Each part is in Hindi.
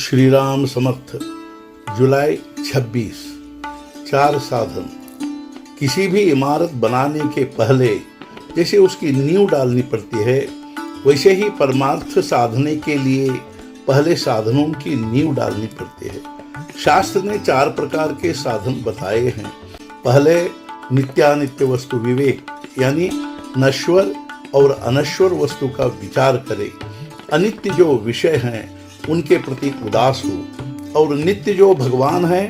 श्री राम समर्थ। जुलाई 26। 4 साधन। किसी भी इमारत बनाने के पहले जैसे उसकी नींव डालनी पड़ती है, वैसे ही परमार्थ साधने के लिए पहले साधनों की नींव डालनी पड़ती है। शास्त्र ने 4 प्रकार के साधन बताए हैं। पहले नित्यानित्य वस्तु विवेक, यानी नश्वर और अनश्वर वस्तु का विचार करे। अनित्य जो विषय हैं उनके प्रति उदास हो और नित्य जो भगवान है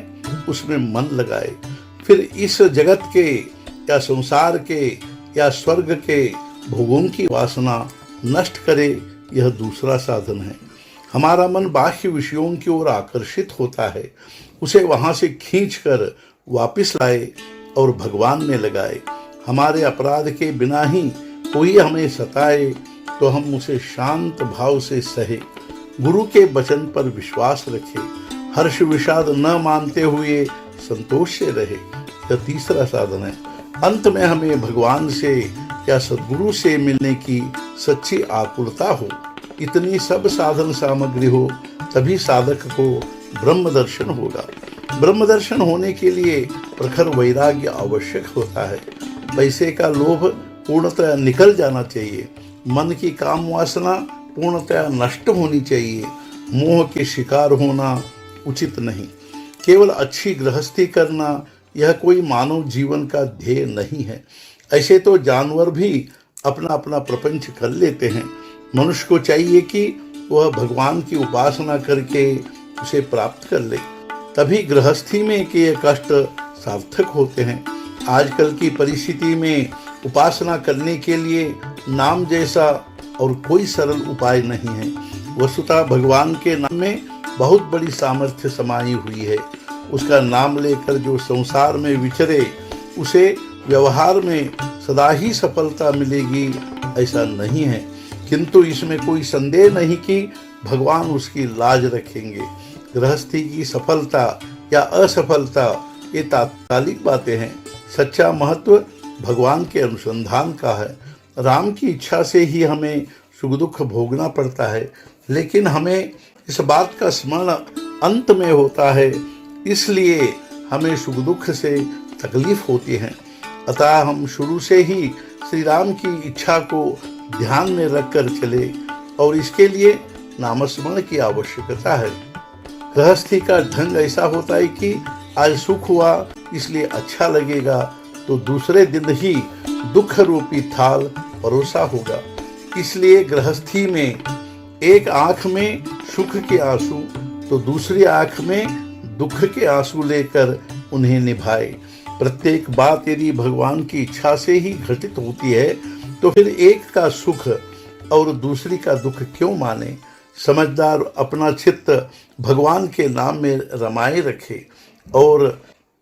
उसमें मन लगाए। फिर इस जगत के या संसार के या स्वर्ग के भोगों की वासना नष्ट करे, यह दूसरा साधन है। हमारा मन बाह्य विषयों की ओर आकर्षित होता है, उसे वहां से खींचकर वापस लाए और भगवान में लगाए। हमारे अपराध के बिना ही कोई हमें सताए तो हम उसे शांत भाव से सहे, गुरु के वचन पर विश्वास रखे, हर्ष विषाद न मानते हुए संतोष से रहे। यह तीसरा साधन है। अंत में हमें भगवान से या सद्गुरु से मिलने की सच्ची आकुलता हो। इतनी सब साधन सामग्री हो तभी साधक को ब्रह्म दर्शन होगा। ब्रह्म दर्शन होने के लिए प्रखर वैराग्य आवश्यक होता है। पैसे का लोभ पूर्णतः निकल जाना चाहिए। मन की काम वासना पूर्णतः नष्ट होनी चाहिए। मोह के शिकार होना उचित नहीं। केवल अच्छी गृहस्थी करना यह कोई मानव जीवन का ध्येय नहीं है। ऐसे तो जानवर भी अपना अपना प्रपंच कर लेते हैं। मनुष्य को चाहिए कि वह भगवान की उपासना करके उसे प्राप्त कर ले, तभी गृहस्थी में के कष्ट सार्थक होते हैं। आजकल की परिस्थिति में उपासना करने के लिए नाम जैसा और कोई सरल उपाय नहीं है। वस्तुतः भगवान के नाम में बहुत बड़ी सामर्थ्य समाई हुई है। उसका नाम लेकर जो संसार में विचरे उसे व्यवहार में सदा ही सफलता मिलेगी, ऐसा नहीं है। किंतु इसमें कोई संदेह नहीं कि भगवान उसकी लाज रखेंगे। गृहस्थी की सफलता या असफलता ये तात्कालिक बातें हैं। सच्चा महत्व भगवान के अनुसंधान का है। राम की इच्छा से ही हमें सुख दुख भोगना पड़ता है, लेकिन हमें इस बात का स्मरण अंत में होता है, इसलिए हमें सुख दुख से तकलीफ होती है। अतः हम शुरू से ही श्री राम की इच्छा को ध्यान में रखकर चले और इसके लिए नामस्मरण की आवश्यकता है। गृहस्थी का ढंग ऐसा होता है कि आज सुख हुआ इसलिए अच्छा लगेगा, तो दूसरे दिन ही दुख रूपी थाल परोसा होगा। इसलिए गृहस्थी में एक आंख में सुख के आंसू तो दूसरी आंख में दुख के आंसू लेकर उन्हें निभाए। प्रत्येक बात यदि भगवान की इच्छा से ही घटित होती है तो फिर एक का सुख और दूसरी का दुख क्यों माने। समझदार अपना चित्त भगवान के नाम में रमाए रखे और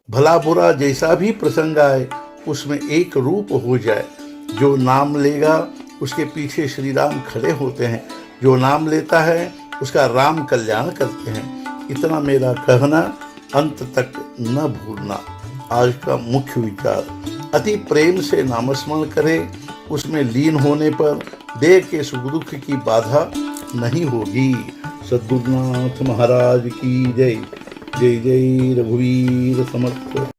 भला बुरा जैसा भी प्रसंग आए उसमें एक रूप हो जाए। जो नाम लेगा उसके पीछे श्री राम खड़े होते हैं। जो नाम लेता है उसका राम कल्याण करते हैं। इतना मेरा कहना, अंत तक न भूलना। आज का मुख्य विचार, अति प्रेम से नामस्मरण करें। उसमें लीन होने पर देह के सुख दुख की बाधा नहीं होगी। सद्गुरुनाथ महाराज की जय। जय जय रघुवीर समर्थ।